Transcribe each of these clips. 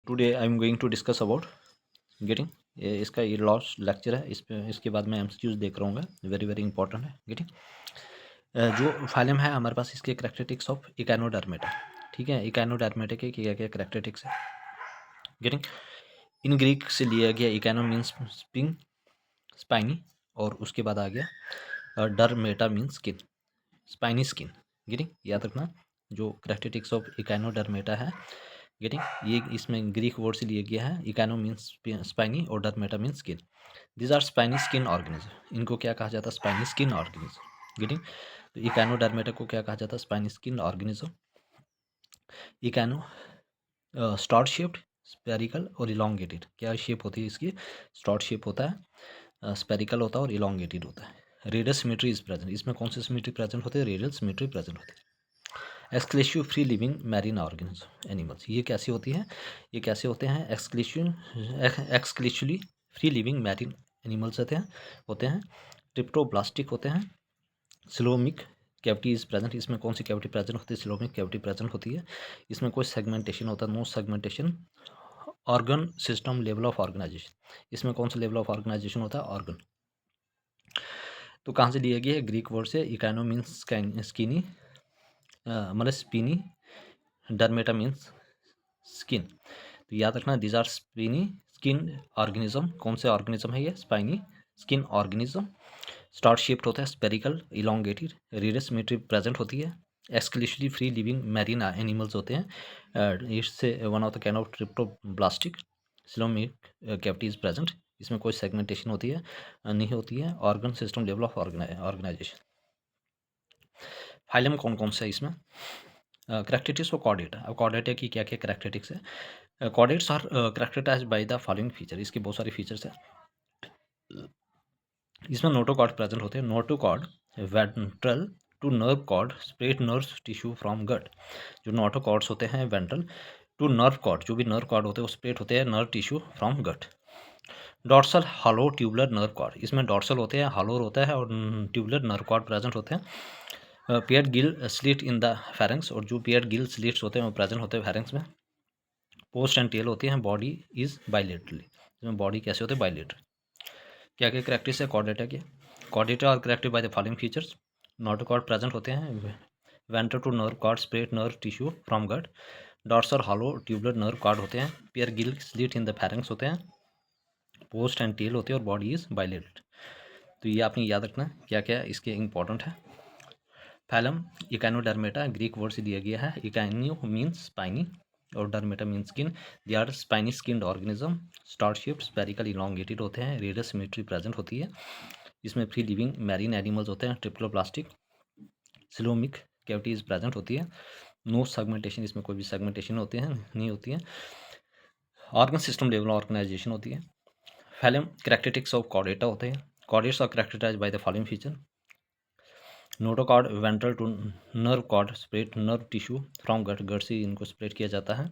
Today I am going to discuss about getting. इसका ये last lecture है। इस पे इसके बाद मैं एमसीक्यूज देख रहा हूँ। वेरी वेरी इंपॉर्टेंट है गेटिंग। जो फाइलम है हमारे पास, इसके करैक्टरिस्टिक्स ऑफ इकाइनोडर्मेटा। ठीक है, इकाइनोडर्मेटा के क्या क्या करैक्टरिस्टिक्स है गेटिंग। इन ग्रीक से लिया गया इकाइनो मीन्स स्प्रिंग स्पाइनी, और उसके बाद आ गया dermata means skin, spiny skin getting. याद रखना जो करैक्टरिस्टिक्स ऑफ इकाइनोडर्मेटा है गेटिंग, ये इसमें ग्रीक वर्ड से लिया गया है। इकाइनो मीन्स स्पाइनी और dermata means skin. This are spiny skin organism. इनको क्या कहा जाता है? Spiny skin organism getting. तो इकाइनो डरमेटा को क्या कहा जाता है? Spiny skin organism. Echino star shaped, spherical और इलोंगेटेड। क्या शेप होती है इसकी? स्टॉट शेप होता है, स्पेरिकल होता है और इलोंगेटेड होता है। Radial symmetry is present. इसमें कौन सी सिमेट्री प्रेजेंट होती है? रेडियल सिमेट्री प्रेजेंट होती है। Exclusive free living marine organism animals, ये कैसी होती हैं? ये कैसे होते हैं? Exclusively free living marine animals होते हैं ट्रिप्टोब्लास्टिक होते हैं। Coelomic cavity is present. इसमें कौन सी कैविटी प्रेजेंट होती है? सिलोमिक कैविटी प्रेजेंट होती है। इसमें कोई सेगमेंटेशन होता है? No segmentation. Organ system level of organisation. इसमें कौन सा लेवल ऑफ ऑर्गेनाइजेशन होता है? ऑर्गन। तो कहाँ से लिया गया है? ग्रीक वर्ड से। इकाइनो मीन्स स्किनी, मतलब स्पिनी, डरमेटा मीन्स स्किन। तो याद रखना these are spiny skin organism. कौन से ऑर्गेनिज्म है ये? Spiny skin organism. Star shaped होता है, spherical, elongated, radial symmetry present होती है। Exclusively free living marine animals होते हैं। इससे one of the kind of triploblastic coelomic cavity is present. इसमें कोई सेगमेंटेशन होती है? नहीं होती है। Organ system level of organization. Phylum कौन कौन सा है इसमें? Characteristics of chordata. अब कॉर्डेटा की क्या क्या करैक्टरिस्टिक्स है? Chordates are characterized by the following feature. इसके बहुत सारे फीचर्स हैं। इसमें नोटोकॉर्ड प्रेजेंट होते हैं। Notochord ventral to nerve cord spread nerve tissue from gut. जो नोटोकॉर्ड्स होते हैं वेंट्रल टू नर्व कॉर्ड, जो भी नर्व कॉर्ड होते हैं वो स्प्रेड होते हैं nerve tissue from gut. Dorsal hollow tubular nerve cord. इसमें डॉर्सल होते हैं, हॉलो होता है और ट्यूबुलर नर्व कॉर्ड प्रेजेंट होते हैं। Pair gill slit in the pharynx, और जो पियर गिल स्लिट्स होते हैं वो प्रेजेंट होते हैं फेरेंक्स में। पोस्ट एंड टेल होती हैं। Body is bilaterally. इसमें बॉडी कैसे होते हैं? बाइलेटरल। क्या क्या करैक्टरिस्टिक्स है कॉर्डेटा की? Chordata are corrected by the following features. Notochord present होते हैं। Ventral to nerve cord spread nerve tissue from gut. Dorsal hollow tubular nerve cord होते हैं। Pair gill slit in the pharynx होते हैं। Post and tell होती है और body is bilateral. तो ये आपने याद रखना क्या क्या इसके इंपॉर्टेंट है। फैलम इकाइनोडर्मेटा ग्रीक वर्ड से दिया गया है। इकाइनो मीन्स स्पाइनी और dermata means skin. They are spiny skinned organism. Star shaped, spherical, elongated होते हैं। रेडियल सिमेट्री प्रेजेंट होती है। इसमें फ्री लिविंग मैरीन एनिमल्स होते हैं। ट्रिप्लोप्लास्टिक सिलोमिक कैविटी इज प्रेजेंट होती है। नो सेगमेंटेशन, इसमें कोई भी सेगमेंटेशन होती है नहीं होती है। ऑर्गन सिस्टम लेवल ऑर्गेनाइजेशन होती है। फैलम करैक्टरिस्टिक्स ऑफ कॉर्डेटा होते हैं। Chordates are characterized by the following feature. Notochord ventral to nerve cord spread nerve tissue from gut. Gut से इनको स्प्रेड किया जाता है।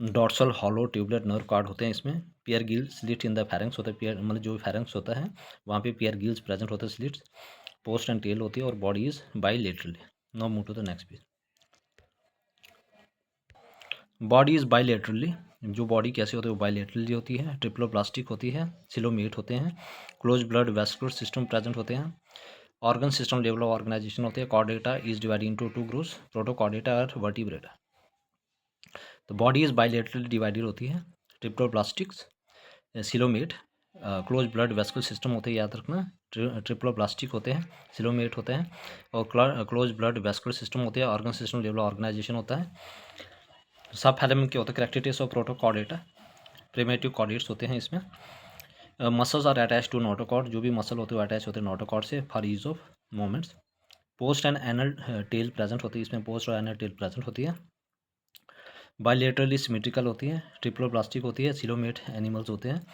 Dorsal hollow tubular nerve cord होते हैं इसमें। Pair gill slit in the pharynx होता है। पियर मतलब जो फेरेंक्स होता है वहाँ पे पियर गिल्स प्रेजेंट होते हैं, स्लिट्स। पोस्ट एंड टेल होती है और body is bilaterally. Now move to the next page. Body is bilaterally. जो बॉडी कैसे होती है? वो बाइलेटरली होती है। ट्रिप्लोप्लास्टिक होती है। सिलोमेट होते हैं। Closed blood vascular system present होते हैं। Organ system level of organization होते हैं। Chordata is divided into two groups, protochordata और वर्टिब्रेटा। तो बॉडी इज बाइलेटरली डिवाइडेड होती है। Triploblastics, coelomate, closed blood vascular system होते हैं, याद रखना। ट्रिप्लोप्लास्टिक होते हैं, सिलोमेट होते हैं और क्लोज ब्लड वेस्कुलर सिस्टम होते हैं। ऑर्गन सिस्टम लेवल ऑर्गेनाइजेशन होता है। सब फैलम के होते हैं characteristics of protochordata. Primitive chordates होते हैं इसमें। Muscles are attach to notochord. जो भी मसल होते हैं वो अटैच होते हैं नोटोकॉर्ड से for use of movements. Post and anal tail present होती है इसमें। पोस्ट और एनल टेल प्रेजेंट होती है। बाइलेटरली सिमेट्रिकल होती है। ट्रिप्लोप्लास्टिक होती है। सिलोमेट एनिमल्स होते हैं।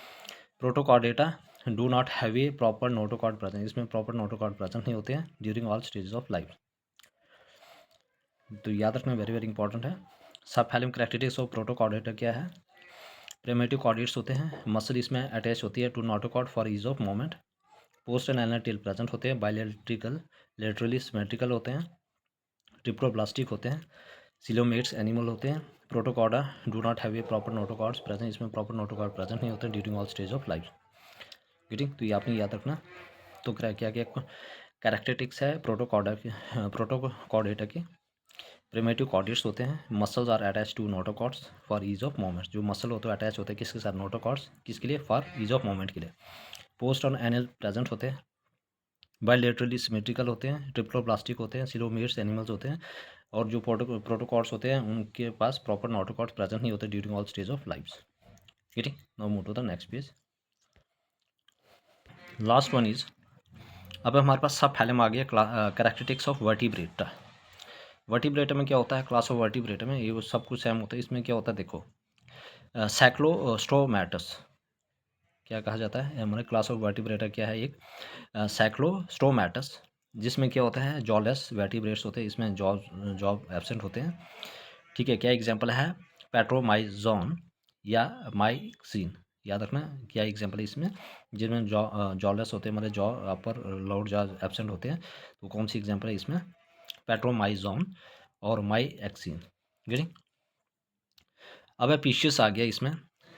Protochordata do not have a proper notochord present. इसमें प्रॉपर नोटोकॉर्ड प्रेजेंट नहीं होते हैं during all stages of life. तो याद रखना वेरी वेरी इंपॉर्टेंट है। सब फैलम करैक्टरिस्टिक्स ऑफ प्रोटोकॉर्डेटा क्या है? प्रिमेटिव कॉर्डेट्स होते हैं। मसल इसमें अटैच होती है to notochord for ease of movement. Post and anal tail present होते हैं। बाइलेट्रिकल लेटरली सिमेट्रिकल होते हैं। ट्रिप्लोप्लास्टिक होते हैं। सिलोमेट्स एनिमल होते हैं। Protochorda do not have a proper notochords present, इसमें प्रॉपर नोटोकॉर्ड प्रेजेंट नहीं होते during all stage of life. Getting, तो ये आपने याद रखना। तो क्या क्या कैरेक्टरिस्टिक्स है प्रोटोकॉर्डा की, प्रोटोकॉर्डेटा की। प्रिमेटिव कॉर्डेट्स होते हैं, muscles are attach to notochords for ease of movement, जो मसल होते हैं अटैच होते हैं किसके साथ, नोटोकॉर्ड्स, किसके लिए, फॉर ईज ऑफ मूवमेंट के लिए। पोस्ट ऑन एनल प्रेजेंट होते हैं, बायलैटरली सिमेट्रिकल होते हैं, ट्रिप्लोप्लास्टिक होते हैं, सिलोमेट्स एनिमल्स होते हैं, और जो प्रोटोकॉर्ड्स होते हैं उनके पास प्रॉपर नोटोकॉर्ड्स प्रेजेंट नहीं होते during all stage of life. Getting, now move to the next page. Last one is, अब हमारे पास सब फैलम आ गया कैरेक्टरिस्टिक्स ऑफ वर्टिब्रेटा। वर्टिब्रेटा में क्या होता है, क्लास ऑफ वर्टिब्रेटा में ये सब कुछ सेम होता है। इसमें क्या होता है देखो, सैक्लोस्टोमैटस क्या कहा जाता है, हमारे क्लास ऑफ वर्टिब्रेटा क्या है, एक सैक्लोस्टोमैटस, जिसमें क्या होता है, जॉलेस वर्टिब्रेट्स होते हैं, इसमें जॉ एब्सेंट होते हैं। ठीक है, क्या एग्जांपल है, पेट्रोमाइजोन या माइक्सिन, याद रखना क्या एग्जांपल है इसमें, जिनमें जॉलेस होते हैं, मतलब jaw upper lower jaw absent होते हैं। तो कौन सी एग्जांपल है इसमें, पेट्रोमाइजोन और माइक्सिन। गेटिंग, अब फिशेस आ गया इसमें,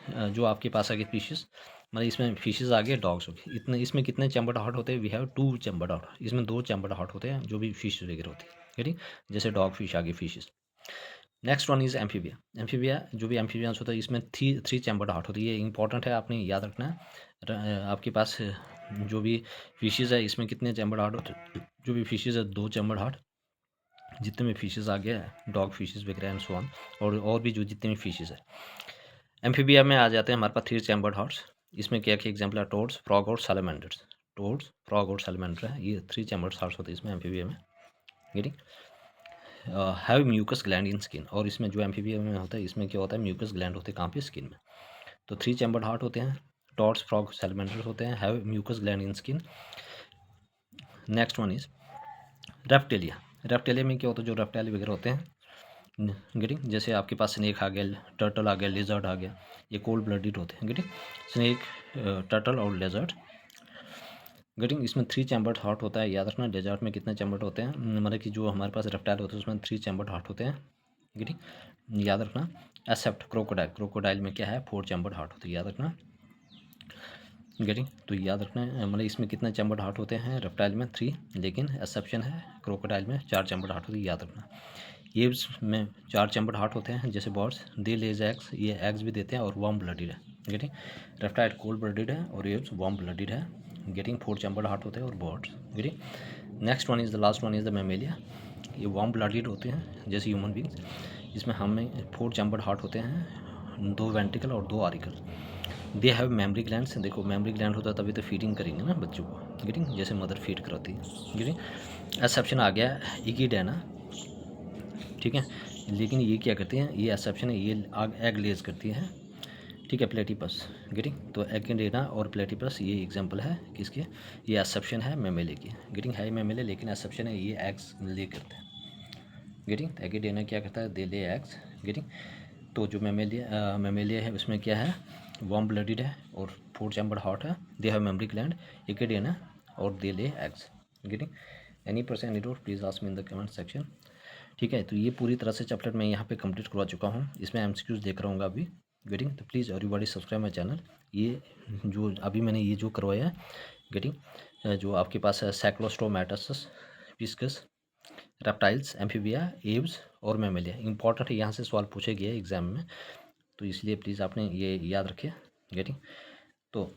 जो आपके पास आ गया फिशेस, मतलब इसमें फिशेस आ गए, डॉग्स हो गए। इतने इसमें कितने चैम्बर्ड हार्ट होते हैं, वी हैव 2 चैम्बर्ड हार्ट, इसमें 2 चैम्बर्ड हार्ट होते हैं जो भी फिश वगैरह होती है। ठीक, जैसे डॉग फिश आ गई fishes. Next one is amphibia. Amphibia जो भी एम्फीबियंस होता है इसमें थ्री चैम्बर्ड हार्ट होती है, ये इंपॉर्टेंट है, आपने याद रखना है। आपके पास जो भी फिशेज है इसमें कितने चैम्बर्ड हार्ट होते हैं, जो भी फिशेज है 2 चैम्बर्ड हार्ट, जितने भी फिशेज आ गया है, डॉग फिशेज वगैरह एंड सो ऑन, और भी जो जितने भी फिशेज है। एम्फीबिया में आ जाते हैं हमारे पास 3 चैम्बर्ड हार्ट्स। इसमें क्या क्या एग्जाम्पल है, टोड्स, फ्रॉग और सैलमेंडर्स। टोड्स, फ्रॉग और सैलमेंडर है, ये 3 चैम्बर्ड हार्ट्स होते हैं इसमें एम्फीबिया में। Getting, have mucus gland in skin, और इसमें जो एम्फीबिया में होता है इसमें क्या होता है, म्यूकस ग्लैंड होते हैं कहाँ पे, स्किन में। तो 3 चैम्बर्ड हार्ट होते हैं, टॉड्स, फ्रॉग, सैलमेंडर्स होते हैं, have mucus gland in skin. Next one is reptilia. Reptilia में क्या होता है, जो रेप्टाइल वगैरह होते हैं, गेटिंग, जैसे आपके पास स्नेक आ गया, टर्टल आ गया, लिजर्ड आ गया, ये कोल्ड ब्लडेड होते हैं। गेटिंग, स्नेक, टर्टल और लिजर्ड। गेटिंग, इसमें 3 चैम्बर्ड हार्ट होता है, याद रखना। डेजर्ट में कितने चैम्बर्ड होते हैं, मतलब कि जो हमारे पास रेप्टाइल होते हैं उसमें 3 चैम्बर्ड हार्ट होते हैं। गेटिंग, याद रखना। एक्सेप्ट क्रोकोडाइल, क्रोकोडाइल में क्या है, 4 चैम्बर्ड हार्ट होते हैं, याद रखना। गेटिंग, तो याद रखना है, मतलब इसमें कितने चैम्बर्ड हार्ट होते हैं, रेप्टाइल में 3, लेकिन एक्सेप्शन है क्रोकोडाइल में 4 चैम्बर्ड हार्ट होते हैं, याद रखना। एव्स में 4 चैम्बर्ड हार्ट होते हैं, जैसे बर्ड्स, दे लेज एग्स, ये एग्स भी देते हैं, और वार्म ब्लडेड है। गेटिंग, रेप्टाइल कोल्ड ब्लडेड है और एव्स वार्म ब्लडेड है। गेटिंग, 4 चैम्बर्ड हार्ट होते हैं और birds. Getting, next one is the last one is the Mammalia, ये वार्म ब्लडेड होते हैं जैसे ह्यूमन बींग्स। इसमें हमें 4 चैम्बर्ड हार्ट होते हैं, 2 वेंट्रिकल और 2 auricle. They have mammary glands, देखो मेमरी ग्लैंड होता है तभी तो फीडिंग करेंगे ना बच्चों को। गेटिंग, जैसे मदर फीड कराती है। गेटिंग, एक्सेप्शन आ गया इकिडेना, ठीक है, लेकिन ये क्या करती हैं, ये एक्सेप्शन है, ये एग लेज करती है। ठीक है, प्लेटिपस। गेटिंग, तो एकिडेना और प्लेटिपस ये एग्जांपल है किसके, ये एक्सेप्शन है मेमेले की। गेटिंग, है मेमेले लेकिन एक्सेप्शन है, ये एग्स ले करते हैं। गेटिंग, एकिडेना क्या करता है, दे ले एग्स। गेटिंग, तो जो मेमेलिया है उसमें क्या है, वार्म ब्लडेड है और 4 चैम्बर्ड हार्ट है, they have mammary gland, echidna, और they lay eggs. Getting, any person any doubt please ask me in the comment section. ठीक है, तो ये पूरी तरह से चैप्टर मैं यहाँ पे कंप्लीट करवा चुका हूँ, इसमें एमसीक्यूज देख रहूँगा अभी। गेटिंग, तो please everybody subscribe my channel. ये जो अभी मैंने ये जो करवाया है, गेटिंग, जो आपके पास है सैक्लोस्टोमैटस, पिस्कस, रेप्टाइल्स, एम्फीबिया, एव्स और मैमेलिया, इंपॉर्टेंट है, यहाँ से सवाल पूछे गए एग्जाम में, तो इसलिए प्लीज़ आपने ये याद रखिए। गेटिंग, तो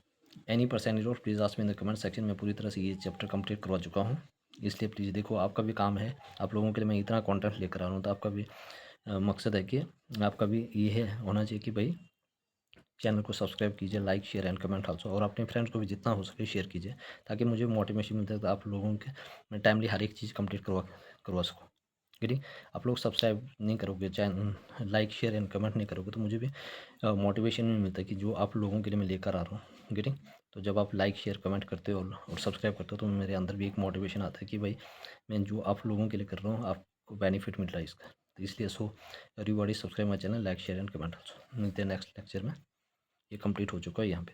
any person doubt please ask me in the comment section. मैं पूरी तरह से ये चैप्टर कंप्लीट करवा चुका हूँ, इसलिए प्लीज़ देखो, आपका भी काम है, आप लोगों के लिए मैं इतना कंटेंट लेकर आ रहा हूँ, तो आपका भी मकसद है कि आपका भी ये है होना चाहिए कि भाई चैनल को सब्सक्राइब कीजिए, like share and comment also, और अपने फ्रेंड्स को भी जितना हो सके शेयर कीजिए, ताकि मुझे मोटिवेशन मिलता है, तो आप लोगों के मैं टाइमली हर एक चीज़ कंप्लीट करवा सकूँ। गेटिंग, आप लोग सब्सक्राइब नहीं करोगे, channel like share and comment नहीं करोगे, तो मुझे भी मोटिवेशन नहीं मिलता कि जो आप लोगों के लिए मैं लेकर आ रहा हूँ। गेटिंग, तो जब आप लाइक शेयर कमेंट करते हो और सब्सक्राइब करते हो, तो मेरे अंदर भी एक मोटिवेशन आता है कि भाई मैं जो आप लोगों के लिए कर रहा हूँ आपको बेनिफिट मिल रहा है इसका, तो इसलिए so everybody subscribe my channel, like share and comment also. मिलते हैं नेक्स्ट लेक्चर में, ये कंप्लीट हो चुका है यहाँ पे।